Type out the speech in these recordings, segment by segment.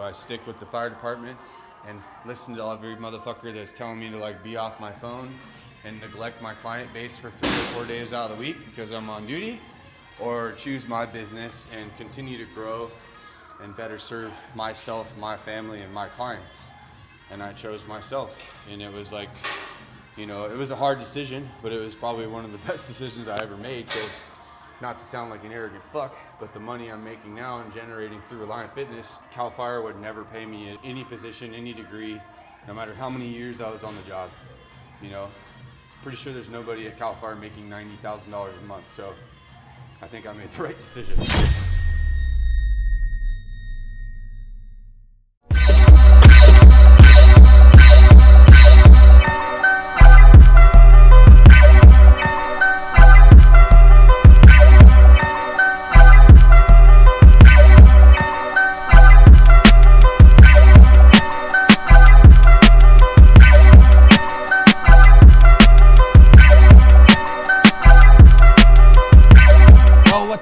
I stick with the fire department and listen to every motherfucker that's telling me to like be off my phone and neglect my client base for 3 or 4 days out of the week because I'm on duty, or choose my business and continue to grow and better serve myself, my family, and my clients. And I chose myself. And it was like, you know, it was a hard decision, but it was probably one of the best decisions I ever made, because not to sound like an arrogant fuck, but the money I'm making now and generating through Reliant Fitness, Cal Fire would never pay me at any position, any degree, no matter how many years I was on the job. You know, pretty sure there's nobody at Cal Fire making $90,000 a month. So I think I made the right decision.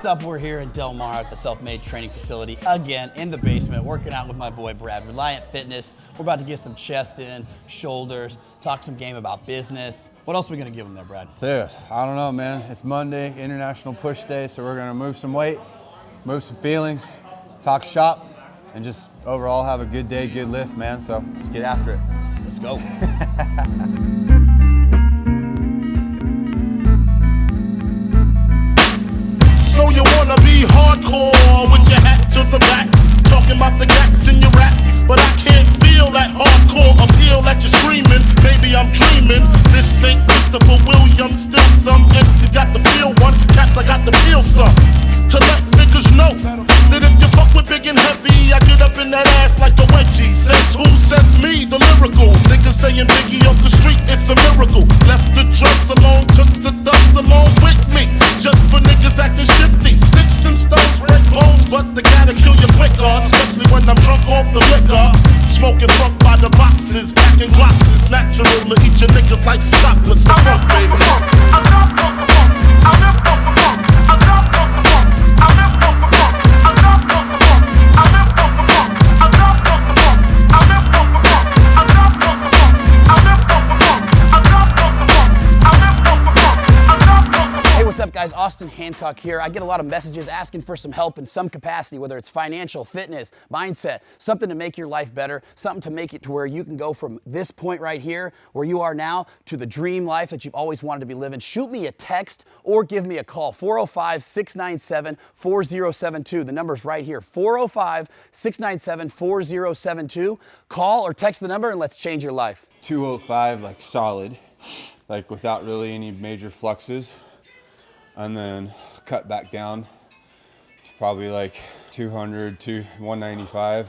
Up, we're here in Del Mar at the Self-Made Training Facility again in the basement, working out with my boy Brad. Reliant Fitness. We're about to get some chest in, shoulders, talk some game about business. What else are we gonna give them there, Brad? Dude, I don't know, man. It's Monday, International Push Day, so we're gonna move some weight, move some feelings, talk shop, and just overall have a good day, good lift, man. So let's get after it. Let's go. So you wanna be hardcore with your hat to the back, talking about the gaps in your raps, but I can't feel that hardcore appeal that you're screaming. Baby, I'm dreaming. This ain't Christopher Williams, still some MC got the feel one, cats I got the feel some. To let niggas know that if you fuck with big and heavy, I get up in that ass like a wedgie. Says who? Says me, the lyrical. Niggas saying Biggie off the street, it's a miracle. Left the drugs alone, took the thugs along with me. Just for niggas acting shifty. Sticks and stones, break bones, but they gotta kill you quicker. Especially when I'm drunk off the liquor. Smoking funk by the boxes, packing glocks. It's natural to eat your niggas like chocolates. The fuck, baby. Guys, Austin Hancock here. I get a lot of messages asking for some help in some capacity, whether it's financial, fitness, mindset, something to make your life better, something to make it to where you can go from this point right here, where you are now, to the dream life that you've always wanted to be living. Shoot me a text or give me a call, 405-697-4072. The number's right here, 405-697-4072. Call or text the number and let's change your life. 205, like solid, like without really any major fluxes. And then cut back down to probably like 200 to 195.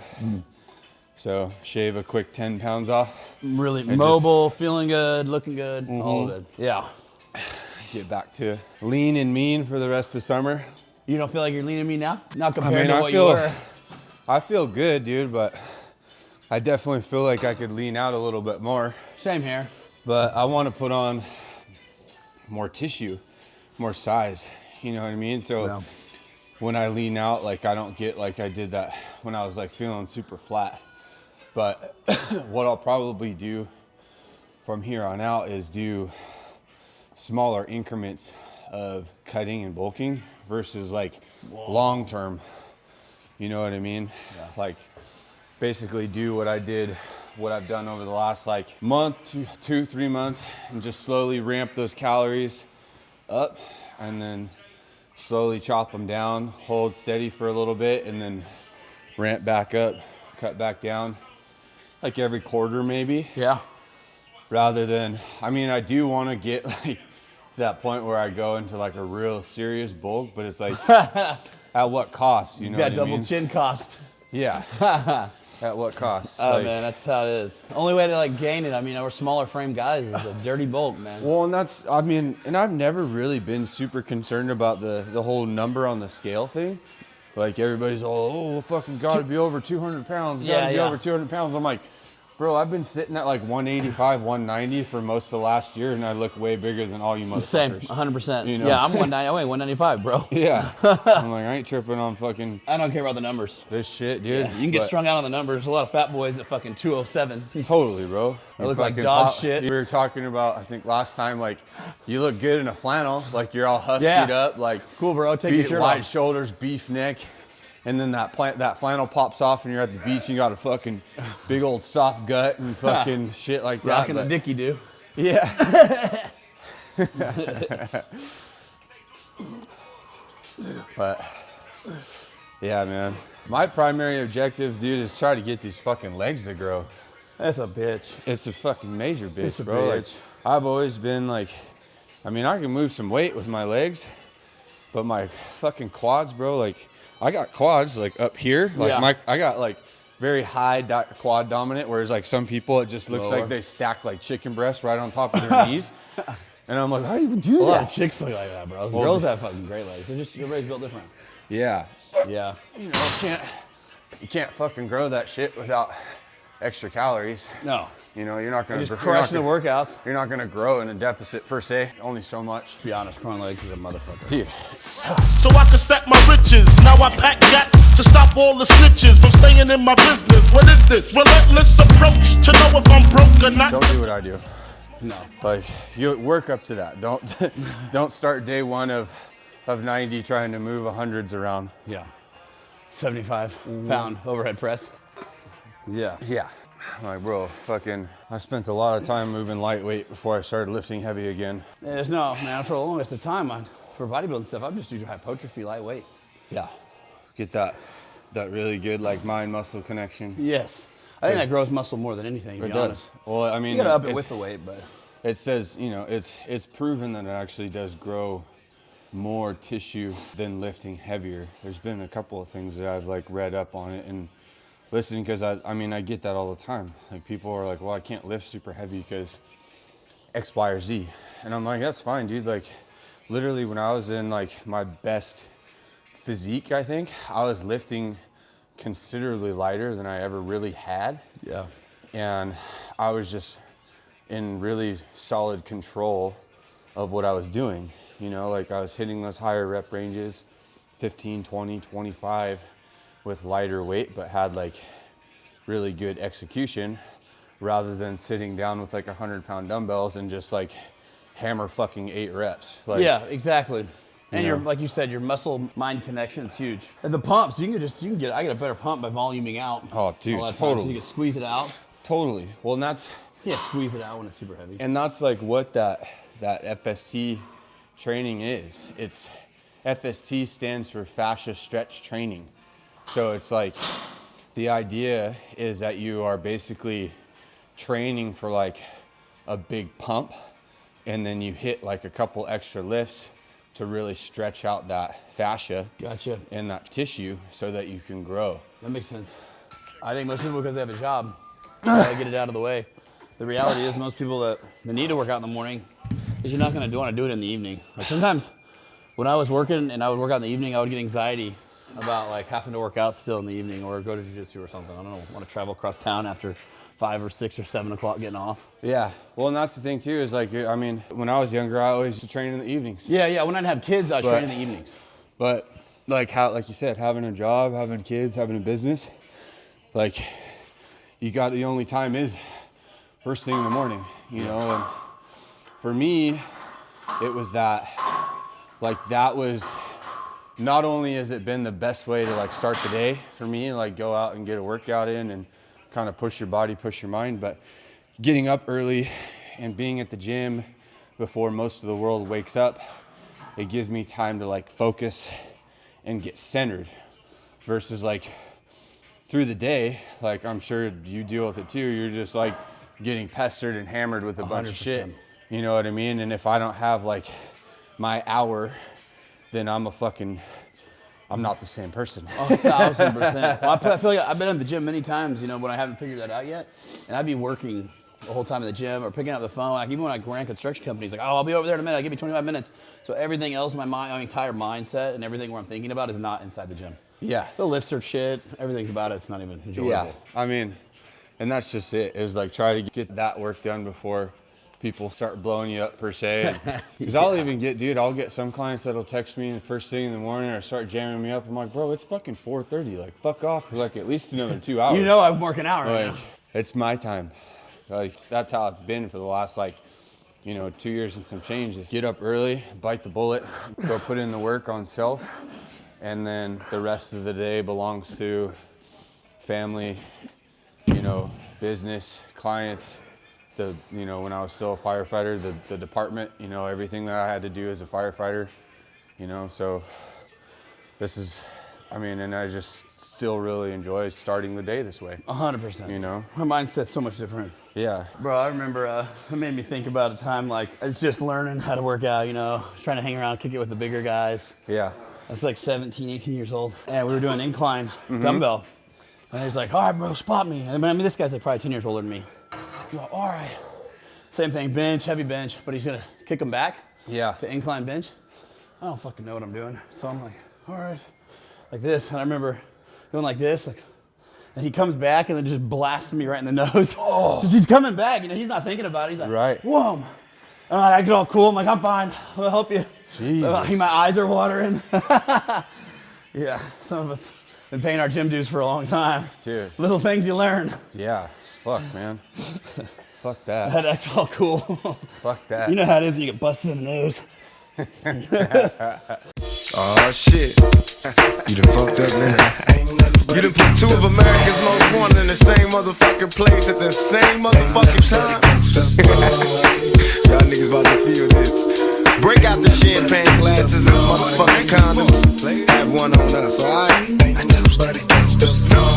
So shave a quick 10 pounds off. Really mobile, feeling good, looking good, all good. Yeah. Get back to lean and mean for the rest of summer. You don't feel like you're lean and mean now? Not compared to what you were? I feel good, dude, but I definitely feel like I could lean out a little bit more. Same here. But I want to put on more tissue, more size, you know what I mean? So when I lean out, like I don't get like I did that when I was like feeling super flat. But what I'll probably do from here on out is do smaller increments of cutting and bulking versus like long term, you know what I mean? Yeah. Like basically do what I did, what I've done over the last like month, 2-3 months, and just slowly ramp those calories up and then slowly chop them down, hold steady for a little bit, and then ramp back up, cut back down, like every quarter maybe. Yeah. Rather than, I mean, I do want to get like to that point where I go into like a real serious bulk, but it's like at what cost, you know what I mean? Double chin cost. Yeah. At what cost? Oh, like, man, that's how it is. Only way to like gain it, I mean, we're smaller frame guys, is a dirty bulk, man. Well, and that's, I mean, and I've never really been super concerned about the whole number on the scale thing. Like everybody's all, oh, well, fucking gotta be over 200 pounds, gotta be over 200 pounds. I'm like, Bro, I've been sitting at like 185, 190 for most of the last year, and I look way bigger than all you motherfuckers. Same, 100%. You know? Yeah, I'm 190. I weigh 195, bro. Yeah. I'm like, I ain't tripping on fucking I don't care about the numbers. this shit, dude. Yeah, you can get strung out on the numbers. There's a lot of fat boys at fucking 207. Totally, bro. I look like dog shit. We were talking about, I think last time, like, you look good in a flannel, like you're all huskied up, like cool, bro. Take your shirt wide off. shoulders, beef neck. And then that flannel pops off and you're at the beach and you got a fucking big old soft gut and fucking shit like that. Rocking a dicky, dude. Yeah. But, yeah, man. My primary objective, dude, is try to get these fucking legs to grow. That's a bitch. It's a fucking major bitch, It's a bro. Like, bitch. I've always been like, I mean, I can move some weight with my legs, but my fucking quads, bro, like, I got quads like up here, like I got like very high quad dominant, whereas like some people it just looks like they stack like chicken breasts right on top of their knees, and I'm like, how do you even do that? A lot of chicks look like that, bro. Girls have fucking great legs. They're just everybody's built different. Yeah, Yeah. you know, you can't fucking grow that shit without extra calories. No. You know, you're not gonna Just crushing the workouts. You're not gonna grow in a deficit per se. Only so much. To be honest, growing legs is a motherfucker. Dude, So I can stack my riches. Now I pack gats to stop all the snitches from staying in my business. What is this? Relentless approach to know if I'm broke or not. don't do what I do. No. Like, you work up to that. Don't start day one of 90 trying to move hundreds around. Yeah. 75-pound overhead press. Yeah. Like, bro, fucking, I spent a lot of time moving lightweight before I started lifting heavy again. There's no, man, for the longest of time, for bodybuilding stuff, I'm just doing hypertrophy lightweight. Yeah. Get that really good, like, mind-muscle connection. Yes. I think that grows muscle more than anything, to It be does. honest. Well, I mean, You gotta up it with the weight, but. It says, you know, it's proven that it actually does grow more tissue than lifting heavier. There's been a couple of things that I've like read up on it and listened, because I mean, I get that all the time. Like, people are like, well, I can't lift super heavy because X, Y, or Z. And I'm like, that's fine, dude. Like, literally when I was in like my best physique, I think, I was lifting considerably lighter than I ever really had. Yeah. And I was just in really solid control of what I was doing. You know, like I was hitting those higher rep ranges, 15, 20, 25 with lighter weight, but had like really good execution, rather than sitting down with like 100-pound dumbbells and just like hammer fucking 8 reps. Like, Yeah, exactly. And You your, know. like you said, your muscle-mind connection is huge. And the pumps, I get a better pump by voluming out. Oh, dude, All that time, totally. So you can squeeze it out. Totally. Well, and that's Squeeze it out when it's super heavy. And that's like what that FST training is. It's FST stands for fascia stretch training. So it's like the idea is that you are basically training for like a big pump, and then you hit like a couple extra lifts to really stretch out that fascia Gotcha. and that tissue so that you can grow. That makes sense. I think most people, because they have a job, gotta get it out of the way. The reality is most people that need to work out in the morning is you're not gonna want to do it in the evening. Like sometimes when I was working and I would work out in the evening, I would get anxiety about like having to work out still in the evening or go to jiu-jitsu or something. I don't know, want to travel across town after 5 or 6 or 7 o'clock getting off. Yeah, well, and that's the thing too, is like, I mean, when I was younger, I always used to train in the evenings. Yeah, when I didn't have kids, I was training in the evenings. But like you said, having a job, having kids, having a business, like the only time is first thing in the morning, you know. And for me, it was that was not only has it been the best way to like start the day for me and like go out and get a workout in and kind of push your body, push your mind, but getting up early and being at the gym before most of the world wakes up, it gives me time to like focus and get centered, versus like through the day, like I'm sure you deal with it too, you're just like getting pestered and hammered with a bunch of shit. You know what I mean? And if I don't have like my hour, then I'm not the same person. 1,000%. Well, I feel like I've been in the gym many times, you know, when I haven't figured that out yet. And I'd be working the whole time in the gym or picking up the phone. Like even when I ran construction companies, like, oh, I'll be over there in a minute. I'll give you 25 minutes. So everything else, my entire mindset and everything where I'm thinking about is not inside the gym. Yeah. The lifts are shit. Everything's about it. It's not even enjoyable. Yeah. I mean, And that's just it, is like try to get that work done before people start blowing you up per se. Because I'll even get, dude, I'll get some clients that'll text me the first thing in the morning or start jamming me up. I'm like, bro, it's fucking 4:30. Like, fuck off for like at least another 2 hours. You know I'm working out right now. It's my time. Like, that's how it's been for the last, like, 2 years and some change. Just get up early, bite the bullet, go put in the work on self, and then the rest of the day belongs to family, business, clients, when I was still a firefighter, the department, everything that I had to do as a firefighter, so this is, and I just still really enjoy starting the day this way. 100%. My mindset's so much different. Yeah. Bro, I remember it made me think about a time like I was just learning how to work out, trying to hang around, kick it with the bigger guys. Yeah. I was like 17, 18 years old. And we were doing incline dumbbell. And he's like, all right, bro, spot me. And this guy's like probably 10 years older than me. I'm like, all right. Same thing, bench, heavy bench, but he's gonna kick him back to incline bench. I don't fucking know what I'm doing. So I'm like, all right, like this. And I remember going like this, and he comes back and then just blasts me right in the nose. Oh. He's coming back, he's not thinking about it. He's like, right. Whoa. And I get all cool. I'm like, I'm fine. I'll help you. Jesus. My eyes are watering. Yeah, some of us been paying our gym dues for a long time. Dude. Little things you learn. Yeah. Fuck, man. Fuck that. That's all cool. Fuck that. You know how it is when you get busted in the nose. Oh shit. You done fucked up now. You done put two of America's most wanted in the same motherfucking place at the same motherfucking time. Y'all niggas about to feel this. Break out the champagne glasses and motherfucking condoms. Have one on us, alright?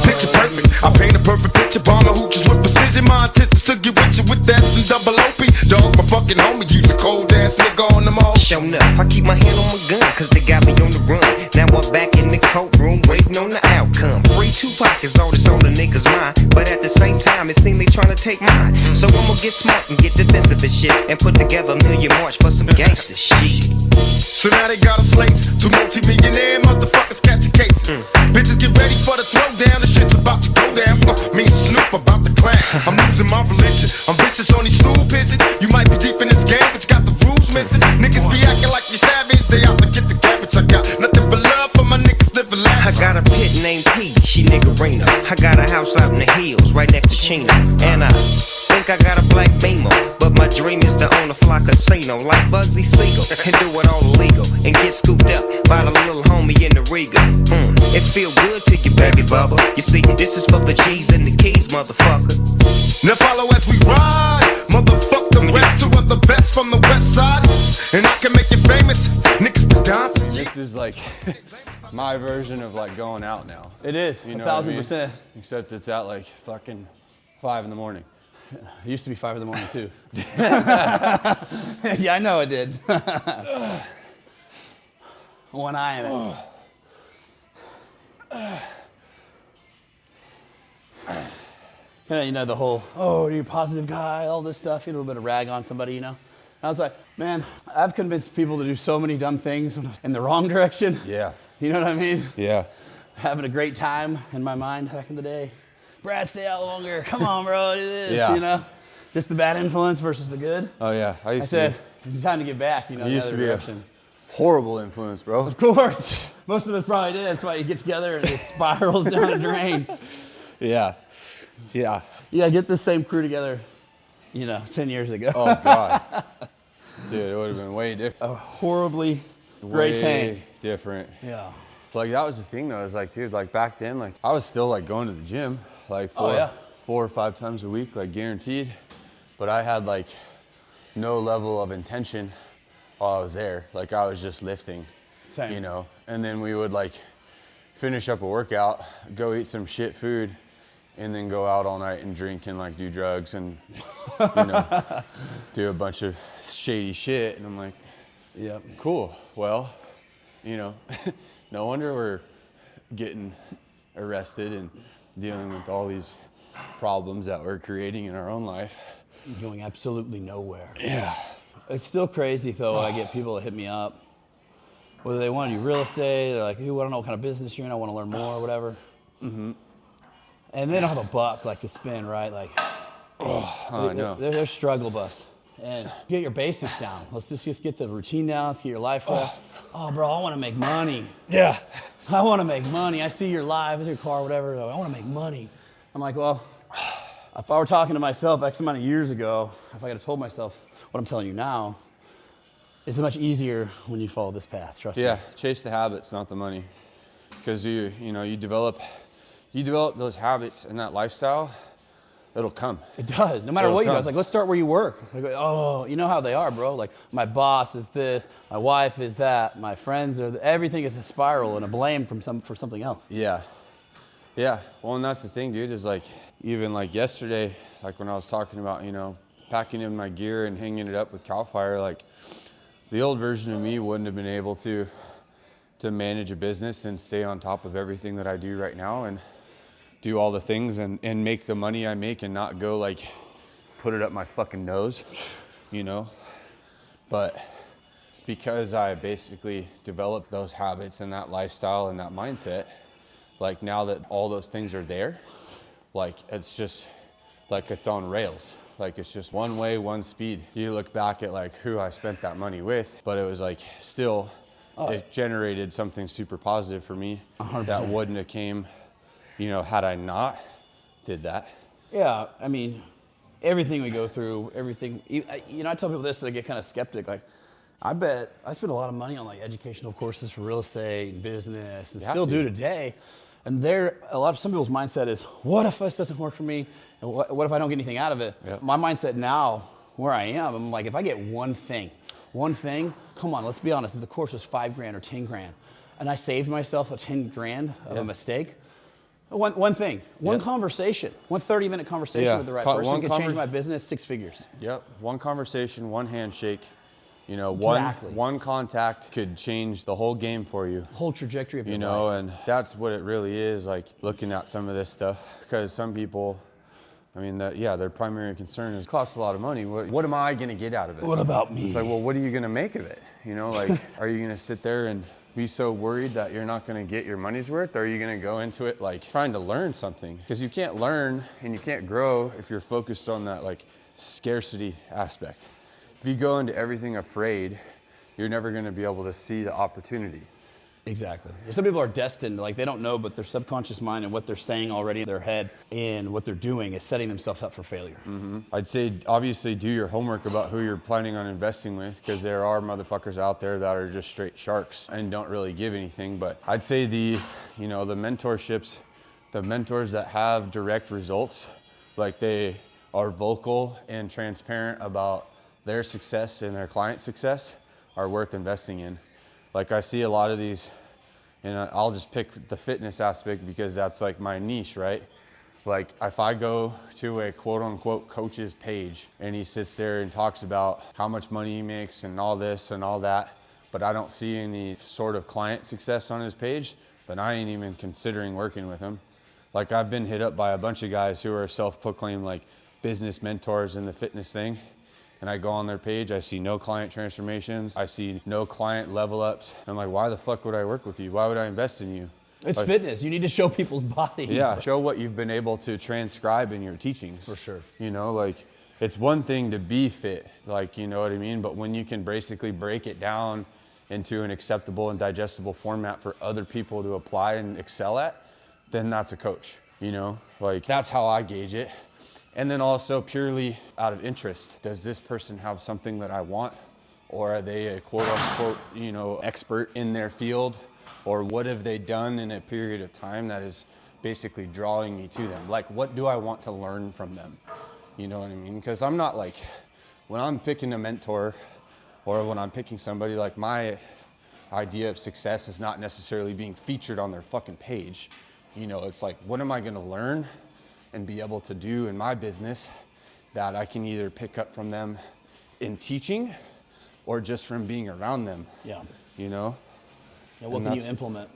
Picture perfect. I paint a perfect picture. Bomber hooches with precision. My intentions to get with you with that and double OP. Dog, my fucking homie. Use a cold ass nigga on them all. Shown up, I keep my hand on my gun, cause they got me on the run. Now I'm back in the courtroom, waiting on the outcome. Free Tupac is all that's on the niggas' mind, but at the same time, it seems they tryna take mine. So I'ma get smart and get defensive and shit, and put together a million march for some gangster shit. So now they got us laced. Two multi-millionaire motherfuckers catching cases. Bitches get ready for the throwdown. The shit's about to go down. Me and Snoop about to clash. I'm losing my religion. I'm vicious on these stool pigeons. You might be deep in this game, but you got the rules missing. Niggas be acting like you savage. They out to get the cabbage. I got nothing but love for my niggas living lavish. I got a pit named P, she niggerina. I got a house out in the hills, right next to Chino. And I think I got a black Beamer, but my dream is to own a fly casino like Bugsy Siegel and do it all illegal and get scooped up by the little homie in the Riga. It feel good to you, baby bubba. You see, this is for the G's and the keys, motherfucker. Now follow as we ride, motherfuck the rest. Two of the best from the west side, and I can make you famous. Niggas be dying. This is like my version of like going out now. It is, You know what I mean? 1,000%. Except it's at like fucking 5 in the morning. It used to be 5 in the morning too. Yeah, I know it did. When I am the whole, oh, you're a positive guy, all this stuff, a little bit of rag on somebody, I was like, man, I've convinced people to do so many dumb things in the wrong direction. Yeah. You know what I mean? Yeah. Having a great time in my mind back in the day. Brad, stay out longer. Come on, bro, do this, Yeah. Just the bad influence versus the good. Oh yeah. I said, it's time to get back, the used other to be direction. a horrible influence, bro. Of course. Most of us probably did. That's why you get together and it spirals down the drain. Yeah. Yeah. Yeah, get the same crew together, 10 years ago. Oh God. Dude, it would have been way different. A horribly great thing. Way different. Yeah. Like that was the thing though, is like, dude, like back then, like I was still like going to the gym, like 4 or 5 times a week, like guaranteed. But I had like no level of intention while I was there. Like I was just lifting, Same. and then we would like finish up a workout, go eat some shit food, and then go out all night and drink and like do drugs and, do a bunch of shady shit. And I'm like, yeah, cool. Well, no wonder we're getting arrested and dealing with all these problems that we're creating in our own life. Going absolutely nowhere. Yeah. It's still crazy though. I get people that hit me up, whether they want to do real estate, they're like, "Ooh, I don't know what kind of business you're in. I want to learn more, or whatever." Mm-hmm. and they don't have a buck like to spend, right? Like, I know. They're struggle bus. And get your basics down. Let's just get the routine down. Let's get your life right. Oh, bro, I want to make money. Yeah. I want to make money. I see your life, I see your car, whatever. I want to make money. I'm like, well, if I were talking to myself X amount of years ago, if I had told myself what I'm telling you now, it's much easier when you follow this path. Trust me. Yeah, chase the habits, not the money, because you develop those habits and that lifestyle. It'll come. It does. No matter what you do. It's like, let's start where you work. Like, oh, you know how they are, bro. Like, my boss is this, my wife is that, my friends are everything is a spiral and a blame for something else. Yeah. Yeah. Well, and that's the thing, dude, is like, even like yesterday, like when I was talking about, packing in my gear and hanging it up with CAL FIRE, like the old version of me wouldn't have been able to manage a business and stay on top of everything that I do right now and do all the things and make the money I make and not go like put it up my fucking nose, But because I basically developed those habits and that lifestyle and that mindset, like now that all those things are there, like it's just like it's on rails. Like it's just one way, one speed. You look back at like who I spent that money with, but it was like still, it generated something super positive for me 100%. That wouldn't have came, had I not did that. Yeah, I mean, everything we go through, everything, I tell people this and I get kind of skeptic. Like, I bet I spend a lot of money on like educational courses for real estate and business and still do today. And some people's mindset is, what if this doesn't work for me? And what if I don't get anything out of it? Yep. My mindset now, where I am, I'm like, if I get one thing, come on, let's be honest, if the course was $5,000 or $10,000 and I saved myself a $10,000 of a mistake, one thing, one conversation, one 30-minute conversation with the right person could change my business 6 figures. Yep, one conversation, one handshake, Exactly. one contact could change the whole game for you. Whole trajectory of your life. And that's what it really is, like looking at some of this stuff, because some people, their primary concern is it costs a lot of money. What am I gonna get out of it? What about me? It's like, well, what are you gonna make of it? Are you gonna sit there and be so worried that you're not gonna get your money's worth? Or are you gonna go into it like trying to learn something? Because you can't learn and you can't grow if you're focused on that like scarcity aspect. If you go into everything afraid, you're never gonna be able to see the opportunity. Exactly. Some people are destined, like they don't know, but their subconscious mind and what they're saying already in their head and what they're doing is setting themselves up for failure. Mm-hmm. I'd say obviously do your homework about who you're planning on investing with, because there are motherfuckers out there that are just straight sharks and don't really give anything. But I'd say the mentorships, the mentors that have direct results, like they are vocal and transparent about their success and their client's success, are worth investing in. Like I see a lot of these, and I'll just pick the fitness aspect because that's like my niche, right? Like if I go to a quote unquote coach's page and he sits there and talks about how much money he makes and all this and all that, but I don't see any sort of client success on his page, then I ain't even considering working with him. Like I've been hit up by a bunch of guys who are self-proclaimed like business mentors in the fitness thing. And I go on their page, I see no client transformations, I see no client level ups. I'm like, why the fuck would I work with you? Why would I invest in you? It's like, fitness. You need to show people's bodies. Yeah, show what you've been able to transcribe in your teachings. For sure. Like it's one thing to be fit, like, you know what I mean? But when you can basically break it down into an acceptable and digestible format for other people to apply and excel at, then that's a coach, Like that's how I gauge it. And then also purely out of interest. Does this person have something that I want? Or are they a quote unquote, expert in their field? Or what have they done in a period of time that is basically drawing me to them? Like, what do I want to learn from them? You know what I mean? Because I'm not like, when I'm picking a mentor or when I'm picking somebody, like my idea of success is not necessarily being featured on their fucking page. It's like, what am I gonna learn and be able to do in my business that I can either pick up from them in teaching or just from being around them. Yeah. Yeah, what can you implement?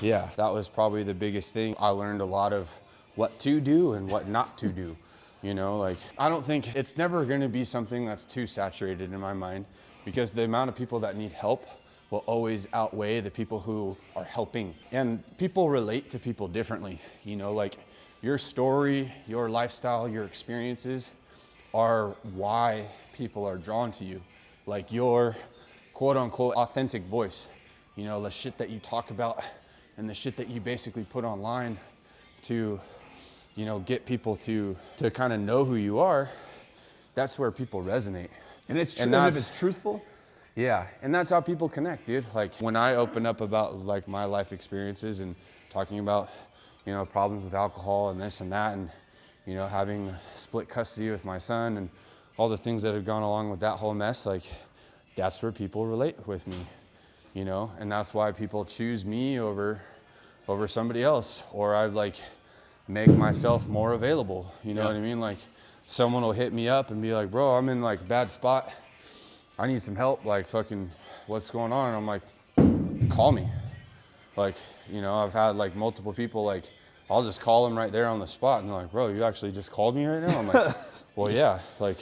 Yeah, that was probably the biggest thing. I learned a lot of what to do and what not to do. Like I don't think it's never gonna be something that's too saturated in my mind, because the amount of people that need help will always outweigh the people who are helping. And people relate to people differently, like your story, your lifestyle, your experiences are why people are drawn to you. Like your quote unquote authentic voice, you know, the shit that you talk about and the shit that you basically put online to, you know, get people to kind of know who you are. That's where people resonate. And it's true, and if it's truthful. Yeah, and that's how people connect, dude. Like when I open up about like my life experiences and talking about, you know, problems with alcohol and this and that, and, you know, having split custody with my son and all the things that have gone along with that whole mess, like that's where people relate with me, you know, and that's why people choose me over somebody else, or I like make myself more available, you know what I mean? Like someone will hit me up and be like, bro, I'm in like a bad spot. I need some help, like fucking what's going on? And I'm like, call me. Like, you know, I've had like multiple people, like I'll just call them right there on the spot and they're like, bro, you actually just called me right now? I'm like, well, yeah, like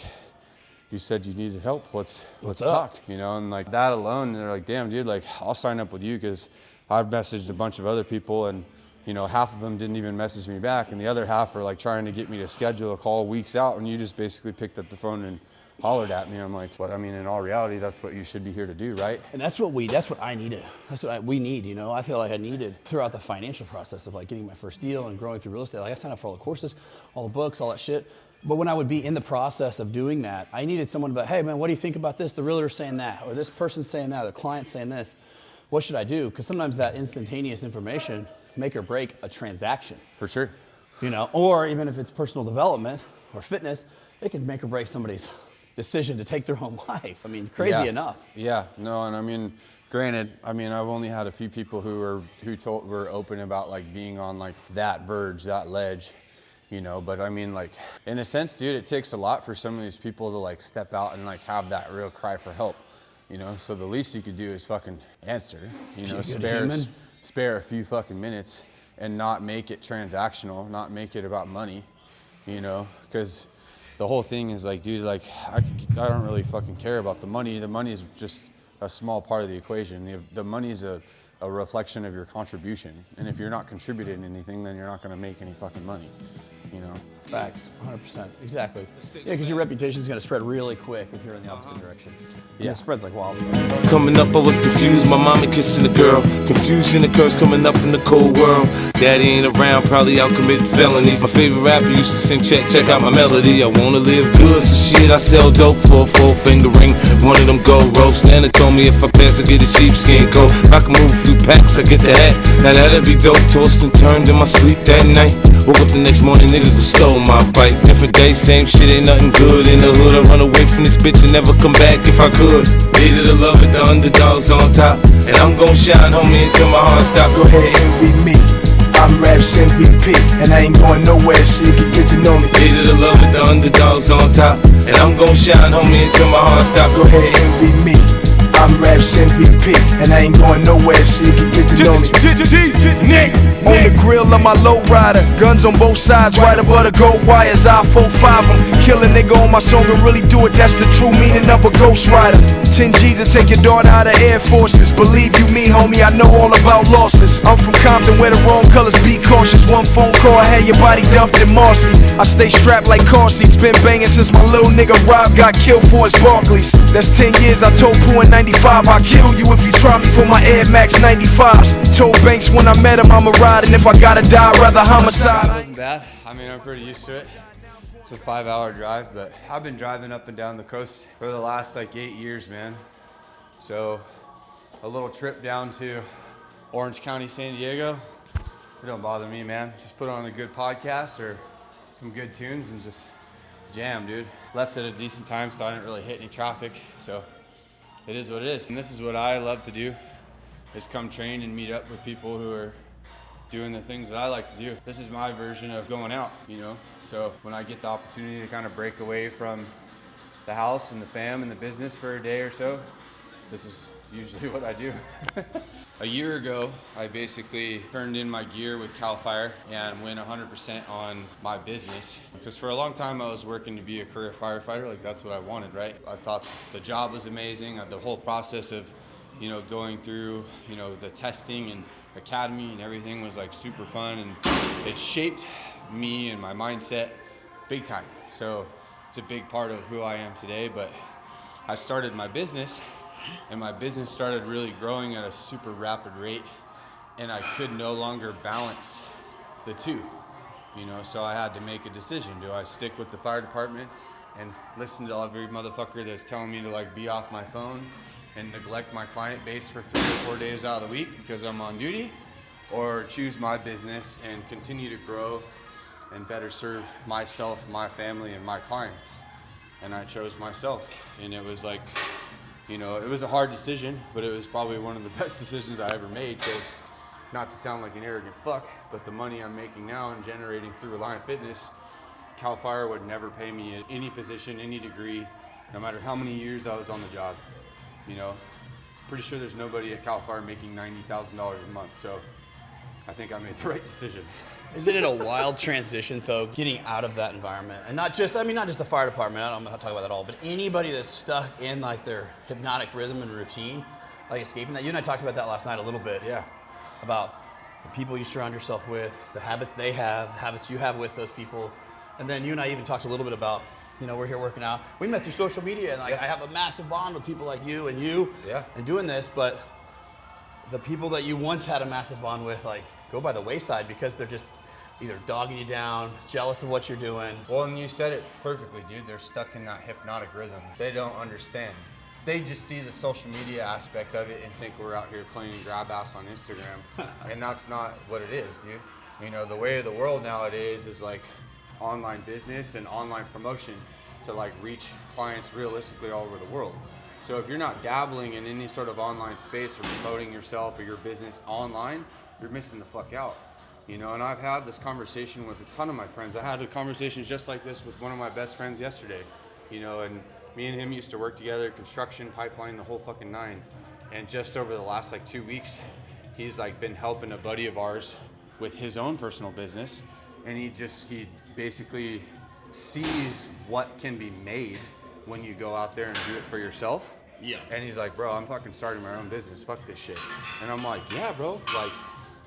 you said you needed help, let's talk, you know? And like that alone, they're like, damn dude, like I'll sign up with you, because I've messaged a bunch of other people and, you know, half of them didn't even message me back, and the other half are like trying to get me to schedule a call weeks out, and you just basically picked up the phone and hollered at me. I'm like, but I mean, in all reality, that's what you should be here to do, right? And that's what I needed. That's what we need, you know? I feel like I needed throughout the financial process of like getting my first deal and growing through real estate. Like I signed up for all the courses, all the books, all that shit. But when I would be in the process of doing that, I needed someone to be like, hey man, what do you think about this? The realtor's saying that, or this person's saying that, or the client's saying this. What should I do? Because sometimes that instantaneous information make or break a transaction. For sure. You know, or even if it's personal development or fitness, it can make or break somebody's decision to take their own life. I mean, crazy enough. Yeah, no, and I mean, granted, I mean, I've only had a few people who were open about like being on like that verge, that ledge, you know, but I mean, like, in a sense, dude, it takes a lot for some of these people to like step out and like have that real cry for help, you know, so the least you could do is fucking answer, you know, spare a few fucking minutes and not make it transactional, not make it about money, you know, because the whole thing is like, dude, like I don't really fucking care about the money. The money is just a small part of the equation. The money is a reflection of your contribution. And if you're not contributing anything, then you're not gonna make any fucking money, you know? Facts, 100%, exactly. Yeah, because your reputation is gonna spread really quick if you're in the opposite direction. Yeah, it spreads like wildfire. Coming up, I was confused, my mama kissing a girl. Confusion occurs coming up in the cold world. Daddy ain't around, probably out committing felonies. My favorite rapper used to sing, check out my melody. I wanna live good, so shit, I sell dope for a 4-finger ring. One of them gold ropes. Nana told me if I pass, I get a sheepskin coat. If I can move a few packs, I get the hat. Now that'd be dope. Tossed and turned in my sleep that night. Woke up the next morning, niggas that stole my bike. Different day, same shit, ain't nothing good. In the hood, I run away from this bitch and never come back if I could. Needed to love it, the underdogs on top. And I'm gon' shine, homie, until my heart stop. Go ahead, envy me. I'm Rap's MVP, and I ain't going nowhere, so you can get to know me. Needed to love it, the underdogs on top. And I'm gon' shine, homie, until my heart stop. Go ahead, envy me. I'm Rap's MVP, and I ain't going nowhere, so you can get to know me. On the grill of my lowrider, guns on both sides, right above the gold wires. I 4-5 them, kill a nigga on my song and really do it. That's the true meaning of a ghost rider. 10 G's to take your daughter out of Air Forces. Believe you me, homie, I know all about losses. I'm from Compton where the wrong colors be cautious. One phone call, I had your body dumped in Marcy. I stay strapped like car seats, been banging since my little nigga Rob got killed for his Barclays. That's 10 years, I told Pooh in 95, I'll kill you if you try me for my Air Max 95s. Told Banks when I met him I'ma ride, and if I gotta die, I'd rather homicide. It wasn't bad. I mean, I'm pretty used to it. It's a 5-hour drive, but I've been driving up and down the coast for the last like 8 years, man. So a little trip down to Orange County, San Diego, it don't bother me, man. Just put on a good podcast or some good tunes and just jam, dude. Left at a decent time, so I didn't really hit any traffic. So it is what it is. And this is what I love to do, is come train and meet up with people who are doing the things that I like to do. This is my version of going out, you know? So when I get the opportunity to kind of break away from the house and the fam and the business for a day or so, this is usually what I do. A year ago, I basically turned in my gear with CAL FIRE and went 100% on my business. Because for a long time I was working to be a career firefighter, like that's what I wanted, right? I thought the job was amazing, the whole process of, you know, going through, you know, the testing and academy and everything was like super fun, and it shaped me and my mindset big time. So it's a big part of who I am today. But I started my business, and my business started really growing at a super rapid rate, and I could no longer balance the two, you know, so I had to make a decision. Do I stick with the fire department and listen to every motherfucker that's telling me to like be off my phone and neglect my client base for 3 or 4 days out of the week because I'm on duty, or choose my business and continue to grow and better serve myself, my family, and my clients? And I chose myself. And it was like, you know, it was a hard decision, but it was probably one of the best decisions I ever made, because not to sound like an arrogant fuck, but the money I'm making now and generating through Reliant Fitness, Cal Fire would never pay me at any position, any degree, no matter how many years I was on the job. You know, pretty sure there's nobody at Cal Fire making $90,000 a month, so I think I made the right decision. Isn't it a wild transition though, getting out of that environment? And not just the fire department, I'm not talking about that all, but anybody that's stuck in like their hypnotic rhythm and routine, like escaping that. You and I talked about that last night a little bit. Yeah. About the people you surround yourself with, the habits they have, the habits you have with those people. And then you and I even talked a little bit about, you know, we're here working out. We met through social media, and like I have a massive bond with people like you and doing this, but the people that you once had a massive bond with, like, go by the wayside because they're just either dogging you down, jealous of what you're doing. Well, and you said it perfectly, dude. They're stuck in that hypnotic rhythm. They don't understand. They just see the social media aspect of it and think we're out here playing grab ass on Instagram. And that's not what it is, dude. You know, the way of the world nowadays is like online business and online promotion to like reach clients realistically all over the world. So if you're not dabbling in any sort of online space or promoting yourself or your business online, you're missing the fuck out. You know, and I've had this conversation with a ton of my friends. I had a conversation just like this with one of my best friends yesterday, you know, and me and him used to work together, construction, pipeline, the whole fucking nine. And just over the last like 2 weeks, he's like been helping a buddy of ours with his own personal business. And he basically sees what can be made when you go out there and do it for yourself. Yeah. And he's like, bro, I'm fucking starting my own business. Fuck this shit. And I'm like, yeah, bro. Like,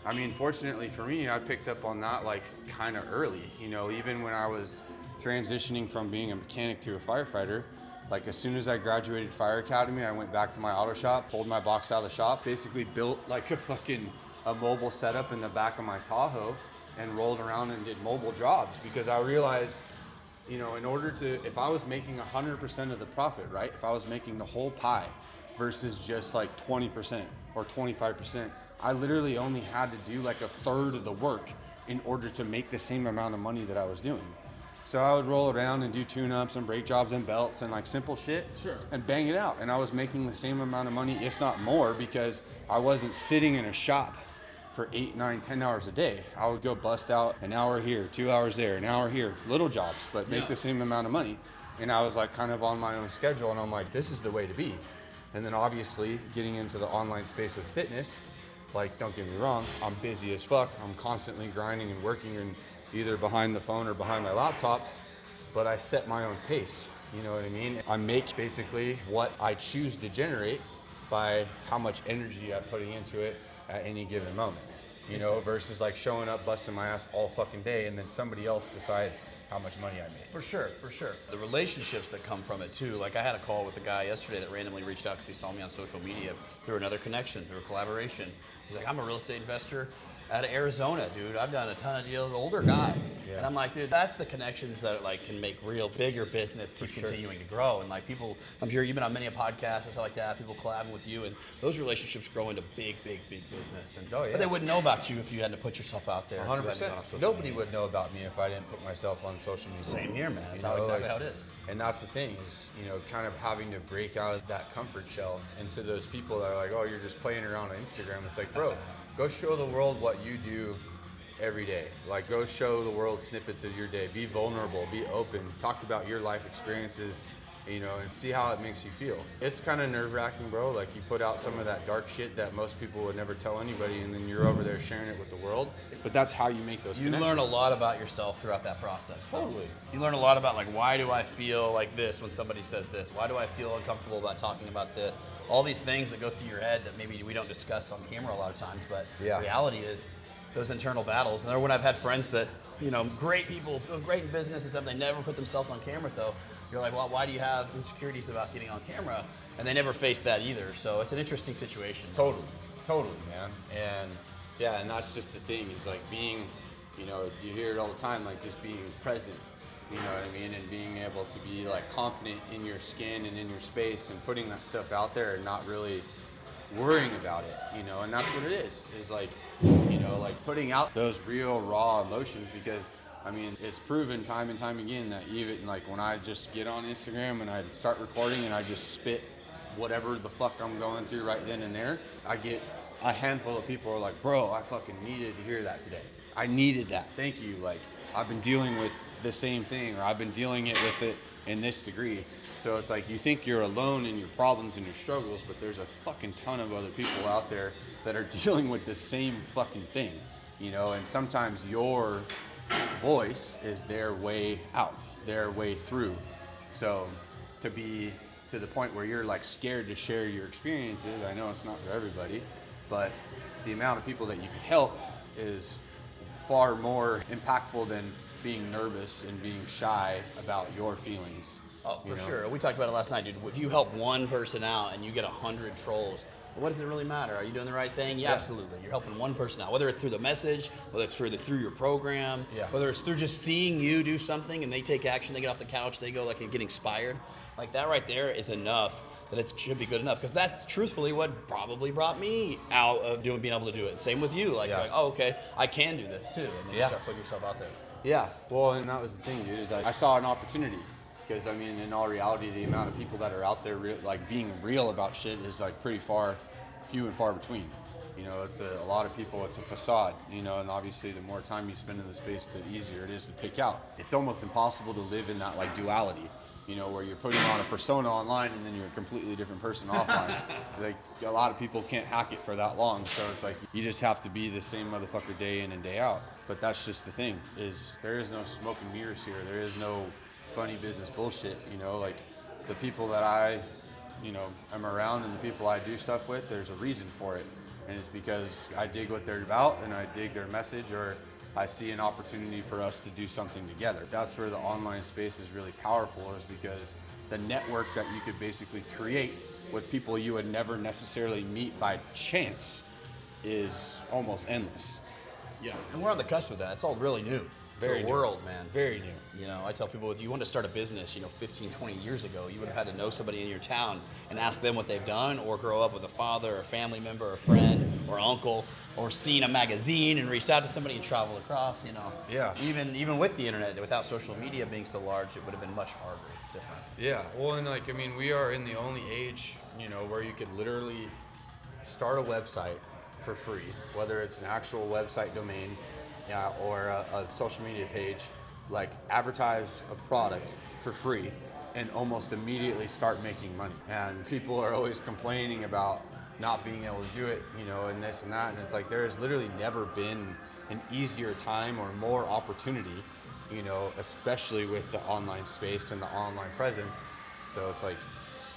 I mean, fortunately for me, I picked up on that like kind of early. You know, even when I was transitioning from being a mechanic to a firefighter, like as soon as I graduated fire academy, I went back to my auto shop, pulled my box out of the shop, basically built like a mobile setup in the back of my Tahoe and rolled around and did mobile jobs, because I realized, you know, if I was making 100% of the profit, right? If I was making the whole pie versus just like 20% or 25%, I literally only had to do like a third of the work in order to make the same amount of money that I was doing. So I would roll around and do tune-ups and brake jobs and belts and like simple shit, and bang it out. And I was making the same amount of money, if not more, because I wasn't sitting in a shop for 8, 9, 10 hours a day. I would go bust out an hour here, 2 hours there, an hour here, little jobs, but make the same amount of money. And I was like kind of on my own schedule, and I'm like, this is the way to be. And then obviously getting into the online space with fitness, like, don't get me wrong, I'm busy as fuck. I'm constantly grinding and working, and either behind the phone or behind my laptop, but I set my own pace, you know what I mean? I make basically what I choose to generate by how much energy I'm putting into it at any given moment, you know, versus like showing up, busting my ass all fucking day, and then somebody else decides how much money I make. For sure. The relationships that come from it too. Like I had a call with a guy yesterday that randomly reached out because he saw me on social media through another connection, through a collaboration. He's like, I'm a real estate investor out of Arizona, dude. I've done a ton of deals, older guy. Yeah. And I'm like, dude, that's the connections that like can make real bigger business keep continuing to grow. And like people, I'm sure you've been on many a podcast and stuff like that, people collabing with you, and those relationships grow into big business. And but they wouldn't know about you if you hadn't put yourself out there. 100%. Nobody would know about me if I didn't put myself on social media. Same here, man. That's exactly how it is. And that's the thing is, you know, kind of having to break out of that comfort shell into those people that are like, oh, you're just playing around on Instagram. It's like, bro, go show the world what you do every day. Like, go show the world snippets of your day. Be vulnerable, be open, talk about your life experiences, you know, and see how it makes you feel. It's kind of nerve-wracking, bro. Like, you put out some of that dark shit that most people would never tell anybody, and then you're over there sharing it with the world. But that's how you make those connections. You learn a lot about yourself throughout that process. Totally. You learn a lot about, like, why do I feel like this when somebody says this? Why do I feel uncomfortable about talking about this? All these things that go through your head that maybe we don't discuss on camera a lot of times, but the reality is, those internal battles. And when I've had friends that, you know, great people, great in business and stuff, they never put themselves on camera though. You're like, well, why do you have insecurities about getting on camera? And they never faced that either. So it's an interesting situation. Totally, man. And yeah, and that's just the thing is like being, you know, you hear it all the time, like just being present, you know what I mean? And being able to be like confident in your skin and in your space and putting that stuff out there and not really worrying about it, you know, and that's what it is like, you know, like putting out those real raw emotions because I mean, it's proven time and time again that even like when I just get on Instagram and I start recording and I just spit whatever the fuck I'm going through right then and there, I get a handful of people who are like, bro, I fucking needed to hear that today. I needed that. Thank you. Like, I've been dealing with the same thing, or I've been dealing with it in this degree. So it's like you think you're alone in your problems and your struggles, but there's a fucking ton of other people out there that are dealing with the same fucking thing, you know, and sometimes your voice is their way out, their way through. So to be to the point where you're like scared to share your experiences, I know it's not for everybody, but the amount of people that you could help is far more impactful than being nervous and being shy about your feelings. Oh, for sure. We talked about it last night, dude. If you help one person out and you get 100 trolls, what does it really matter? Are you doing the right thing? Yeah, absolutely. You're helping one person out, whether it's through the message, whether it's through your program, whether it's through just seeing you do something and they take action, they get off the couch, they go like and get inspired. Like that right there is enough that it should be good enough, because that's truthfully what probably brought me out of being able to do it. Same with you, like, oh, okay, I can do this too, and then you start putting yourself out there. Yeah, well, and that was the thing, dude, is I saw an opportunity. Because, I mean, in all reality, the amount of people that are out there, like, being real about shit is, like, pretty few and far between. You know, it's a lot of people, it's a facade, you know, and obviously the more time you spend in the space, the easier it is to pick out. It's almost impossible to live in that, like, duality, you know, where you're putting on a persona online and then you're a completely different person offline. Like, a lot of people can't hack it for that long, so it's like, you just have to be the same motherfucker day in and day out. But that's just the thing, is there is no smoke and mirrors here. There is no funny business bullshit, you know, like the people that I, you know, am around and the people I do stuff with, there's a reason for it. And it's because I dig what they're about and I dig their message, or I see an opportunity for us to do something together. That's where the online space is really powerful, is because the network that you could basically create with people you would never necessarily meet by chance is almost endless. Yeah, and we're on the cusp of that. It's all really new. Very new. World, man. Very new. You know, I tell people, if you want to start a business, you know, 15, 20 years ago, you would have had to know somebody in your town and ask them what they've done, or grow up with a father or a family member or a friend or uncle, or seen a magazine and reached out to somebody and traveled across, you know. Yeah. Even with the internet, without social media being so large, it would have been much harder. It's different. Yeah, well, and like, I mean, we are in the only age, you know, where you could literally start a website for free, whether it's an actual website domain, or a social media page, like advertise a product for free and almost immediately start making money. And people are always complaining about not being able to do it, you know, and this and that. And it's like, there has literally never been an easier time or more opportunity, you know, especially with the online space and the online presence. So it's like,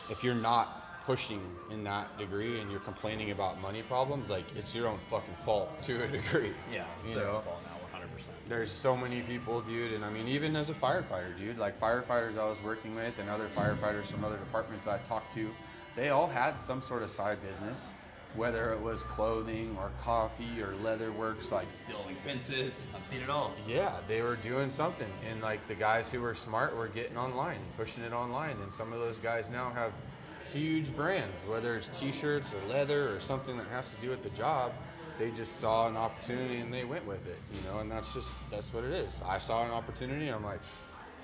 if you're not pushing in that degree and you're complaining about money problems, like, it's your own fucking fault to a degree. Yeah, it's their own fault now, 100%. There's so many people, dude, and I mean, even as a firefighter, dude, like firefighters I was working with and other firefighters from other departments I talked to, they all had some sort of side business, whether it was clothing or coffee or leather works, like stealing fences. I've seen it all. Yeah, they were doing something, and like the guys who were smart were getting online, pushing it online, and some of those guys now have huge brands, whether it's t-shirts or leather or something that has to do with the job. They just saw an opportunity and they went with it, you know, and that's what it is. I saw an opportunity, I'm like,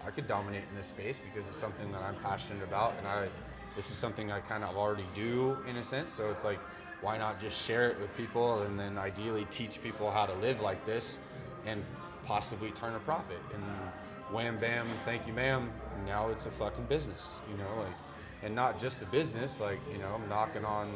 I could dominate in this space because it's something that I'm passionate about, and this is something I kind of already do in a sense, so it's like, why not just share it with people and then ideally teach people how to live like this and possibly turn a profit, and wham bam, thank you ma'am, now it's a fucking business, you know, like. And not just a business, like, you know, I'm knocking on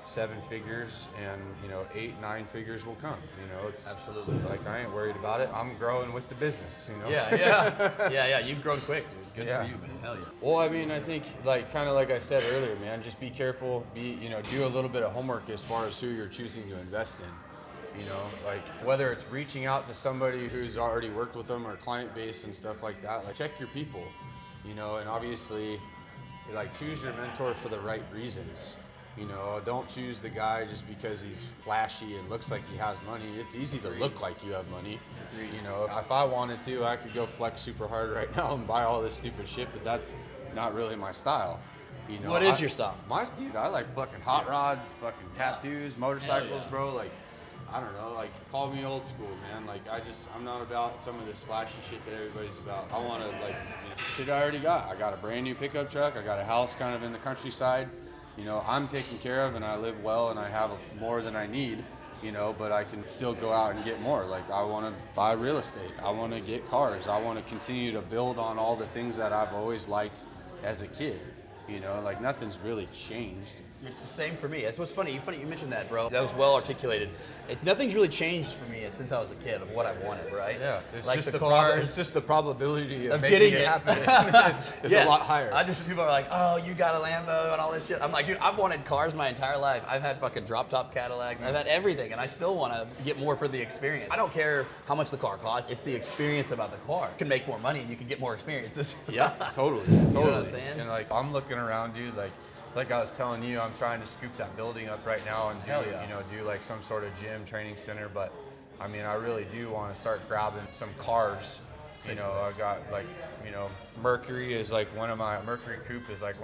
7 figures and, you know, 8, 9 figures will come. You know, it's absolutely like, I ain't worried about it. I'm growing with the business, you know? Yeah, you've grown quick, dude. Good for you, man. Hell yeah. Well, I mean, I think, like, kind of like I said earlier, man, just be careful, you know, do a little bit of homework as far as who you're choosing to invest in. You know, like whether it's reaching out to somebody who's already worked with them or client base and stuff like that, like check your people, you know, and obviously like choose your mentor for the right reasons. You know, don't choose the guy just because he's flashy and looks like he has money. It's easy to look like you have money. You know, if I wanted to, I could go flex super hard right now and buy all this stupid shit, but that's not really my style. You know, What is your style? Dude, I like fucking hot rods, fucking tattoos, motorcycles, bro. Like, I don't know, like, call me old school, man. Like, I'm not about some of this flashy shit that everybody's about. I want to, like, you know, shit I already got. I got a brand new pickup truck. I got a house kind of in the countryside. You know, I'm taken care of and I live well and I have more than I need, you know, but I can still go out and get more. Like, I want to buy real estate. I want to get cars. I want to continue to build on all the things that I've always liked as a kid. You know, like nothing's really changed. It's the same for me. That's what's funny. You mentioned that, bro. That was well articulated. Nothing's really changed for me since I was a kid of what I wanted, right? Yeah, it's like just the cars. It's just the probability of getting making it happen is Yeah. a lot higher. People are like, oh, you got a Lambo and all this shit. I'm like, dude, I've wanted cars my entire life. I've had fucking drop top Cadillacs. I've had everything, and I still want to get more for the experience. I don't care how much the car costs. It's the experience about the car. You can make more money and you can get more experiences. Yeah, totally. You know what I'm saying? And like, I'm looking around, dude. Like I was telling you, I'm trying to scoop that building up right now and do like some sort of gym training center. But I mean, I really do want to start grabbing some cars. You know, I got like, you know, Mercury Coupe is like one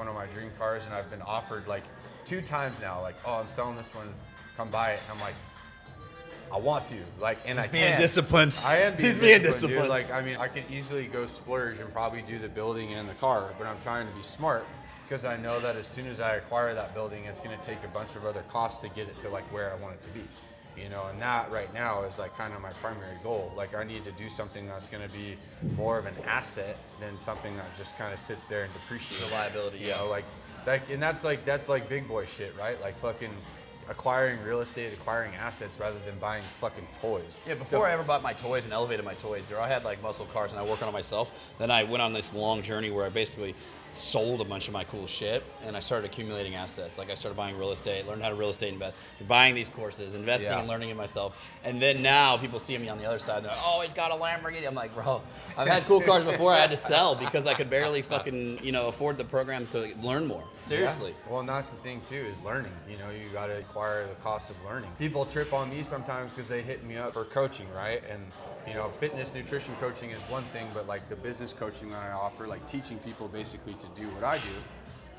of my dream cars, and I've been offered like 2 times now, like, oh, I'm selling this one, come buy it. And I'm like, I want to, like, and He's I being can't. disciplined. I am being He's being disciplined, dude. disciplined. Like, I mean, I can easily go splurge and probably do the building and the car, but I'm trying to be smart because I know that as soon as I acquire that building, it's going to take a bunch of other costs to get it to like where I want it to be. You know, and that right now is like kind of my primary goal. Like, I need to do something that's going to be more of an asset than something that just kind of sits there and depreciates. The liability, you know, like that, and that's like big boy shit, right? Like fucking acquiring real estate, acquiring assets rather than buying fucking toys. Yeah, before I ever bought my toys and elevated my toys, I had like muscle cars and I work on it myself. Then I went on this long journey where I basically sold a bunch of my cool shit and I started accumulating assets. Like, I started buying real estate, learned how to real estate invest, buying these courses, investing and learning in myself. And then now people see me on the other side and they're like, oh, he's got a Lamborghini. I'm like, bro, I've had cool cars before I had to sell because I could barely fucking, you know, afford the programs to learn more. Seriously. Yeah. Well, and that's the thing too, is learning. You know, you got to acquire the cost of learning. People trip on me sometimes because they hit me up for coaching, right? And you know, fitness, nutrition coaching is one thing, but like the business coaching that I offer, like teaching people basically to do what I do.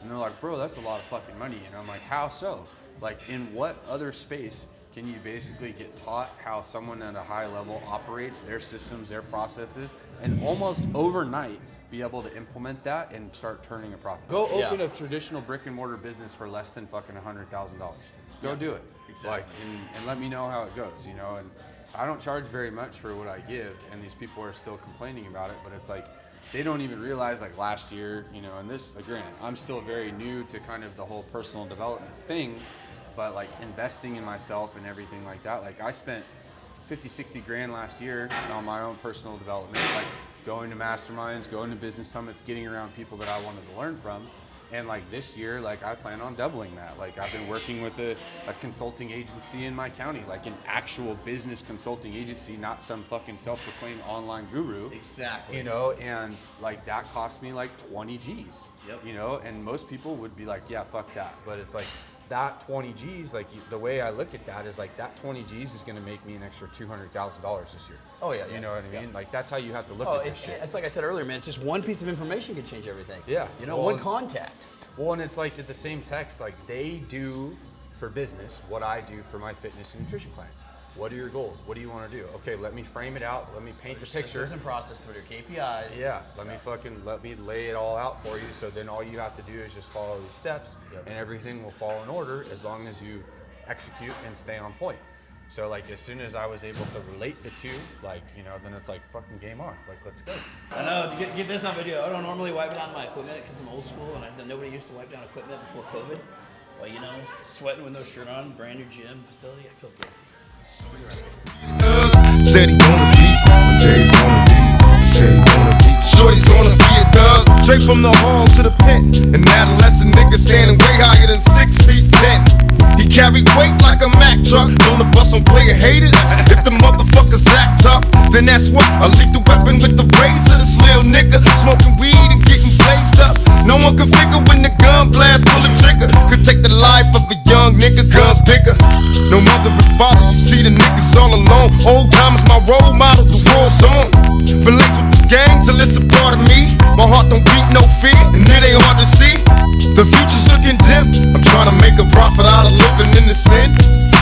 And they're like, bro, that's a lot of fucking money. And I'm like, how so? Like, in what other space can you basically get taught how someone at a high level operates their systems, their processes, and almost overnight be able to implement that and start turning a profit? Go open a traditional brick and mortar business for less than fucking $100,000. Go do it. Exactly. Like, and let me know how it goes, you know? And I don't charge very much for what I give, and these people are still complaining about it, but it's like, they don't even realize, like last year, you know, and this, granted, I'm still very new to kind of the whole personal development thing, but like investing in myself and everything like that, like I spent 50, 60 grand last year on my own personal development, like going to masterminds, going to business summits, getting around people that I wanted to learn from. And like this year, like I plan on doubling that. Like, I've been working with a consulting agency in my county, like an actual business consulting agency, not some fucking self-proclaimed online guru. Exactly. You know, and like that cost me like 20 G's. Yep. You know, and most people would be like, yeah, fuck that. But it's like, that 20 G's, like the way I look at that is like that 20 G's is going to make me an extra $200,000 this year. Oh yeah. You know what I mean? Like, that's how you have to look at this shit. It's like I said earlier, man, it's just one piece of information can change everything. Yeah. You know, one contact. Well, and it's like at the same text, like they do for business what I do for my fitness and nutrition clients. What are your goals? What do you want to do? Okay, let me frame it out. Let me paint the picture. Systems and process with your KPIs. Yeah, let me lay it all out for you. So then all you have to do is just follow these steps, and everything will fall in order as long as you execute and stay on point. So like, as soon as I was able to relate the two, like, you know, then it's like fucking game on. Like, let's go. I know, to get this on video, I don't normally wipe down my equipment because I'm old school and nobody used to wipe down equipment before COVID. But you know, sweating with no shirt on, brand new gym facility, I feel good. Said he gonna be, one day he's gonna be, said he gonna be. Shorty's gonna be a thug, straight from the hall to the pen. An adolescent nigga standing way higher than 6'10". He carried weight like a Mack truck. Known to bust on player haters. If the motherfuckers act tough, then that's what a lethal weapon with the razor. This little nigga smoking weed and getting blazed up. No one can figure when the gun blast, pull the trigger. Could take the life of a young nigga, guns bigger. No mother and father, you see the niggas all alone. Old time is my role model, the war song. Been laced with this gang till it's a part of me. My heart don't beat no fear, and it ain't hard to see. The future's looking dim. I'm trying to make a profit out of living in the sin.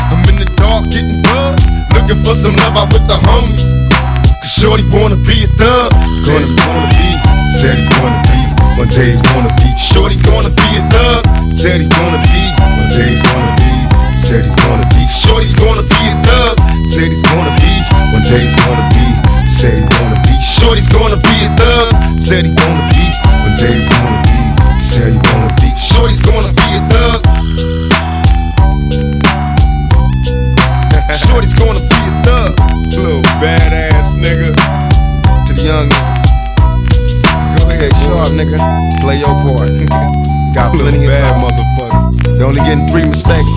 I'm in the dark getting buzz, looking for some love out with the homies. Cause shorty wanna be a thug. Gonna be, said he's gonna be. One day he's gonna be. Shorty's gonna be a thug. Said he's gonna be. One day he's gonna be. Said he's gonna be. Shorty's gonna be a thug. Said he's gonna be. One day he's gonna be. Said he's gonna be. Shorty's gonna be a thug. Said he's gonna be. One day he's gonna be. Said he's gonna be. Shorty's gonna be a thug. Shorty's gonna be a thug. Little badass nigga. To the young niggas. Go ahead, sharp nigga. Play your part. Got plenty of bad motherfuckers. They only getting 3 mistakes.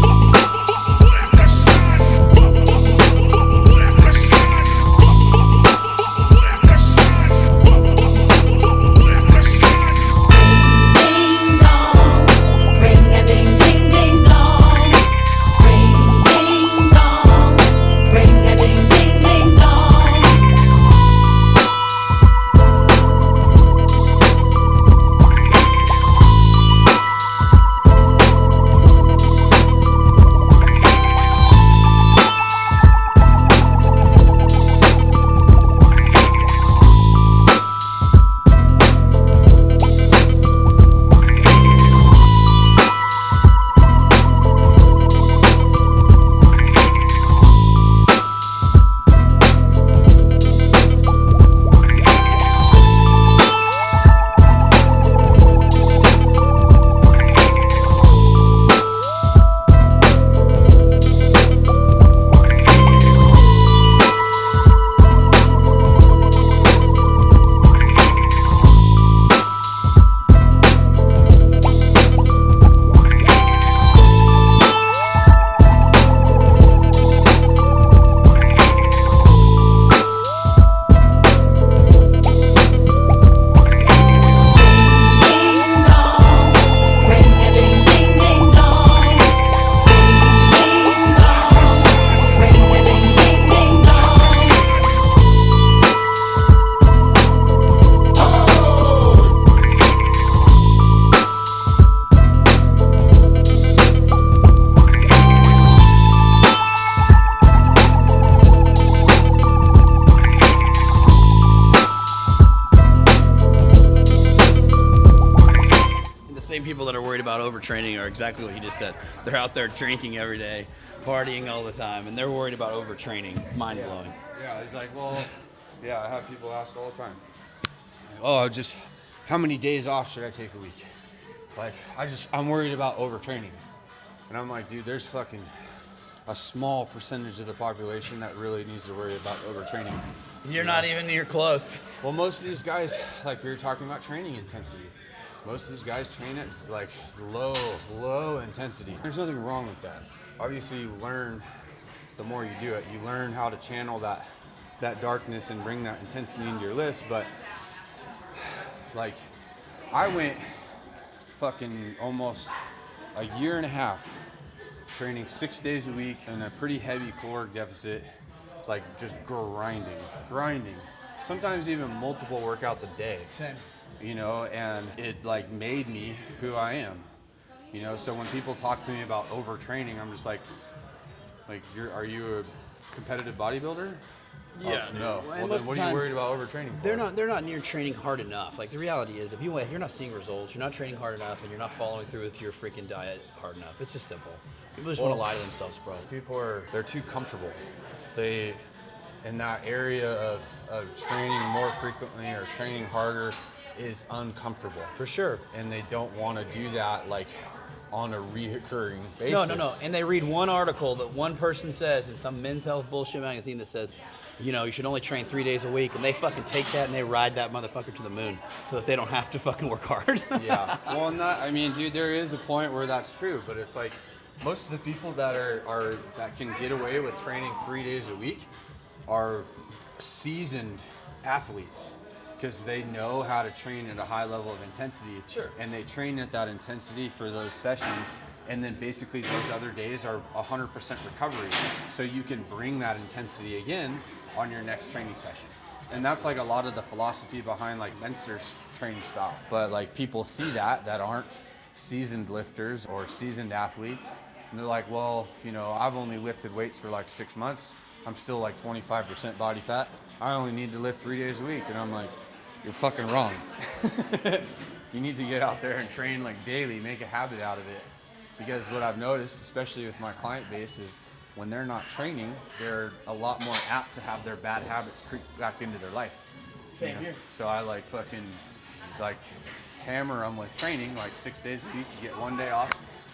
Overtraining are exactly what he just said. They're out there drinking every day, partying all the time, and they're worried about overtraining. It's mind-blowing. Yeah, he's like, well, yeah, I have people ask all the time. Oh, just how many days off should I take a week? Like, I'm worried about overtraining. And I'm like, dude, there's fucking a small percentage of the population that really needs to worry about overtraining. You're not even near close. Well, most of these guys, like we were talking about training intensity, most of these guys train at like low intensity. There's nothing wrong with that. Obviously, you learn the more you do it. You learn how to channel that darkness and bring that intensity into your lifts. But like, I went fucking almost a year and a half training 6 days a week in a pretty heavy caloric deficit, like just grinding. Sometimes even multiple workouts a day. Same. You know, and it like made me who I am. You know, so when people talk to me about overtraining, I'm just like are you a competitive bodybuilder? Yeah. Oh, no. Well, Well, then what are you worried about overtraining for? They're not near training hard enough. Like the reality is, if you're not seeing results, you're not training hard enough, and you're not following through with your freaking diet hard enough. It's just simple. People just want to lie to themselves, bro. They're too comfortable. They, in that area of training more frequently or training harder, is uncomfortable. For sure. And they don't want to do that like on a recurring basis. No. And they read one article that one person says in some men's health bullshit magazine that says, you know, you should only train 3 days a week, and they fucking take that and they ride that motherfucker to the moon so that they don't have to fucking work hard. Yeah. Well, I mean, dude, there is a point where that's true, but it's like most of the people that that can get away with training 3 days a week are seasoned athletes, because they know how to train at a high level of intensity. Sure. And they train at that intensity for those sessions, and then basically those other days are 100% recovery. So you can bring that intensity again on your next training session. And that's like a lot of the philosophy behind like Menster's training style. But like people see that aren't seasoned lifters or seasoned athletes, and they're like, well, you know, I've only lifted weights for like 6 months. I'm still like 25% body fat. I only need to lift 3 days a week. And I'm like, you're fucking wrong. You need to get out there and train like daily, make a habit out of it. Because what I've noticed, especially with my client base, is when they're not training, they're a lot more apt to have their bad habits creep back into their life. Same here. So I like fucking like hammer them with training like 6 days a week. You get 1 day off.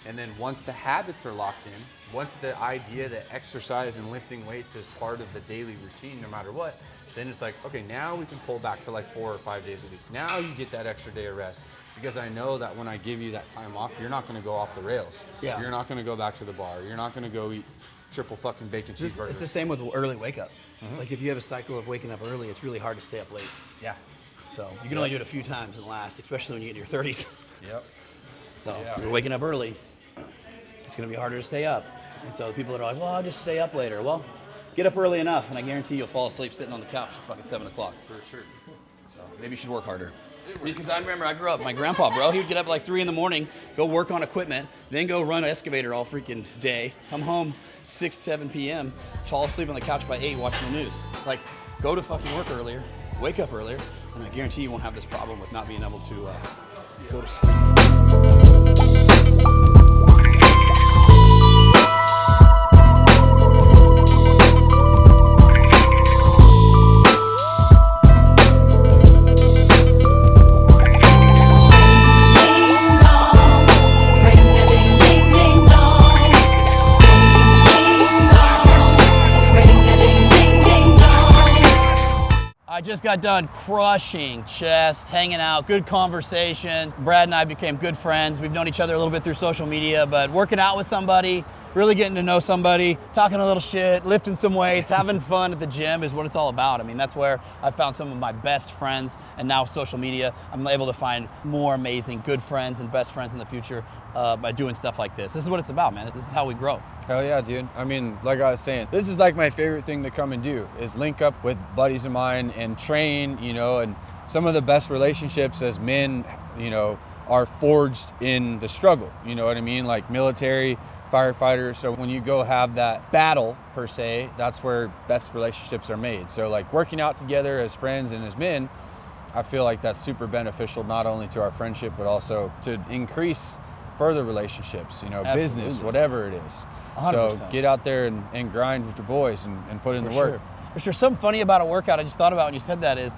And then once the habits are locked in, once the idea that exercise and lifting weights is part of the daily routine, no matter what, then it's like, okay, now we can pull back to like 4 or 5 days a week. Now you get that extra day of rest, because I know that when I give you that time off, you're not going to go off the rails. Yeah. You're not going to go back to the bar. You're not going to go eat triple fucking bacon cheeseburgers. It's the same with early wake up. Like if you have a cycle of waking up early, it's really hard to stay up late. Yeah. So you can only do it a few times and last, especially when you get in your 30s. Yep. So if you're waking up early, it's going to be harder to stay up. And so the people that are like, well, I'll just stay up later. Well, get up early enough, and I guarantee you'll fall asleep sitting on the couch at fucking 7 o'clock. For sure. So maybe you should work harder. Because I remember I grew up, my grandpa, bro, he would get up at like 3 in the morning, go work on equipment, then go run an excavator all freaking day, come home 6, 7 p.m., fall asleep on the couch by 8 watching the news. Like, go to fucking work earlier, wake up earlier, and I guarantee you won't have this problem with not being able to go to sleep. I just got done crushing chest, hanging out, good conversation. Brad and I became good friends. We've known each other a little bit through social media, but working out with somebody, really getting to know somebody, talking a little shit, lifting some weights, having fun at the gym is what it's all about. I mean, that's where I found some of my best friends, and now social media, I'm able to find more amazing good friends and best friends in the future by doing stuff like this. This is what it's about, man. This is how we grow. Hell yeah, dude. I mean, like I was saying, this is like my favorite thing to come and do, is link up with buddies of mine and train, you know, and some of the best relationships as men, you know, are forged in the struggle, you know what I mean? Like military, firefighters. So when you go have that battle per se, that's where best relationships are made. So like working out together as friends and as men, I feel like that's super beneficial, not only to our friendship, but also to increase further relationships, you know, Absolutely. business, whatever it is. 100%. So get out there and grind with your boys and put in the work. For sure. Something funny about a workout I just thought about when you said that is,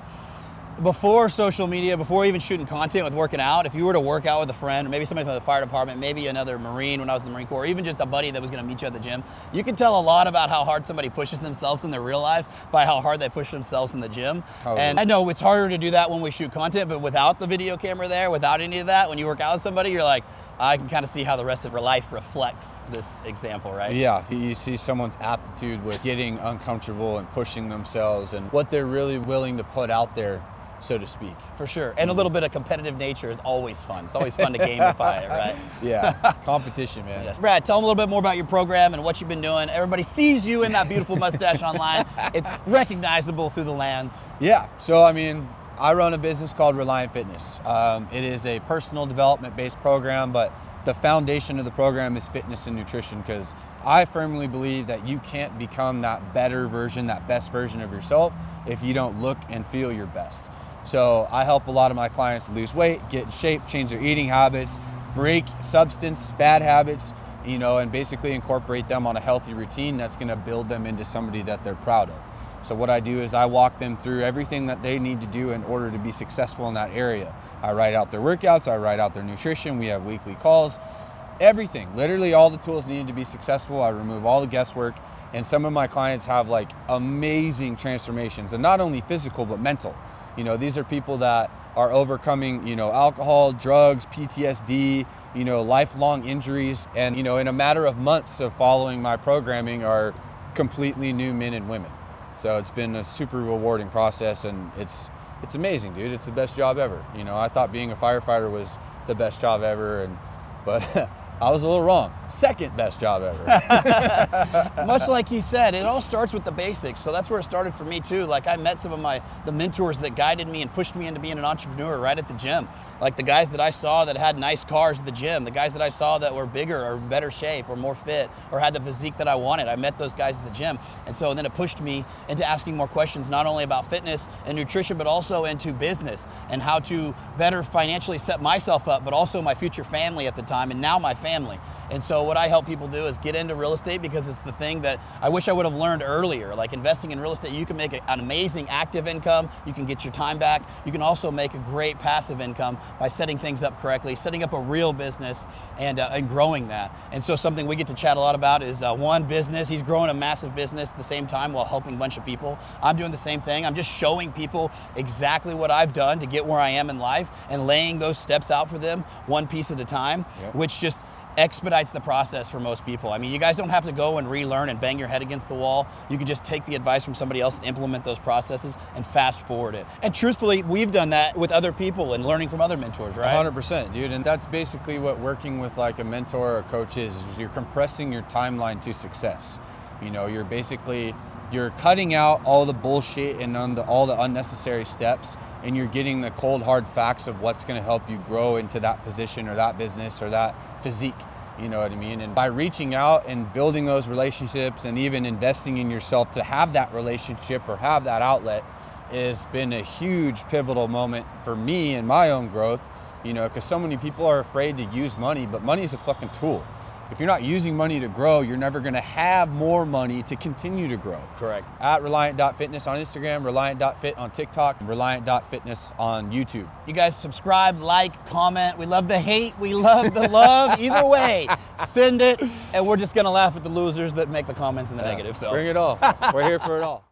before social media, before even shooting content with working out, if you were to work out with a friend, or maybe somebody from the fire department, maybe another Marine when I was in the Marine Corps, or even just a buddy that was gonna meet you at the gym, you can tell a lot about how hard somebody pushes themselves in their real life by how hard they push themselves in the gym. Totally. And I know it's harder to do that when we shoot content, but without the video camera there, without any of that, when you work out with somebody, you're like, I can kind of see how the rest of her life reflects this example, right? Yeah, you see someone's aptitude with getting uncomfortable and pushing themselves and what they're really willing to put out there, so to speak. For sure. And a little bit of competitive nature is always fun. It's always fun to gamify it, right? Yeah, competition, man. Yes. Brad, tell them a little bit more about your program and what you've been doing. Everybody sees you in that beautiful mustache online. It's recognizable through the lands. Yeah, so I mean, I run a business called Reliant Fitness. It is a personal development based program, but the foundation of the program is fitness and nutrition, because I firmly believe that you can't become that better version, that best version of yourself if you don't look and feel your best. So I help a lot of my clients lose weight, get in shape, change their eating habits, break substance, bad habits, you know, and basically incorporate them on a healthy routine that's gonna build them into somebody that they're proud of. So what I do is I walk them through everything that they need to do in order to be successful in that area. I write out their workouts, I write out their nutrition, we have weekly calls, everything, literally all the tools needed to be successful. I remove all the guesswork, and some of my clients have like amazing transformations, and not only physical, but mental. You know, these are people that are overcoming, you know, alcohol, drugs, PTSD, you know, lifelong injuries, and, you know, in a matter of months of following my programming are completely new men and women. So it's been a super rewarding process, and it's amazing, dude. It's the best job ever. You know, I thought being a firefighter was the best job ever, but I was a little wrong. Second best job ever. Much like he said, it all starts with the basics. So that's where it started for me too. Like I met some of the mentors that guided me and pushed me into being an entrepreneur right at the gym. Like the guys that I saw that had nice cars at the gym, the guys that I saw that were bigger or in better shape or more fit or had the physique that I wanted. I met those guys at the gym. And so then it pushed me into asking more questions, not only about fitness and nutrition, but also into business and how to better financially set myself up, but also my future family at the time and now my family. And so what I help people do is get into real estate because it's the thing that I wish I would have learned earlier. Like investing in real estate, you can make an amazing active income, you can get your time back, you can also make a great passive income by setting things up correctly, setting up a real business and growing that. And so something we get to chat a lot about is one, business. He's growing a massive business at the same time while helping a bunch of people. I'm doing the same thing. I'm just showing people exactly what I've done to get where I am in life and laying those steps out for them one piece at a time, Yep. which just expedites the process for most people. I mean, you guys don't have to go and relearn and bang your head against the wall. You can just take the advice from somebody else and implement those processes and fast forward it. And truthfully, we've done that with other people and learning from other mentors, right? 100%, dude. And that's basically what working with like a mentor or a coach is you're compressing your timeline to success. You know, you're cutting out all the bullshit and all the unnecessary steps, and you're getting the cold hard facts of what's going to help you grow into that position or that business or that physique. You know what I mean? And by reaching out and building those relationships and even investing in yourself to have that relationship or have that outlet has been a huge pivotal moment for me in my own growth, you know, because so many people are afraid to use money, but money is a fucking tool. If you're not using money to grow, you're never going to have more money to continue to grow. Correct. At Reliant.Fitness on Instagram, Reliant.Fit on TikTok, and Reliant.Fitness on YouTube. You guys subscribe, like, comment. We love the hate. We love the love. Either way, send it. And we're just going to laugh at the losers that make the comments in the negative. So Bring it all. We're here for it all.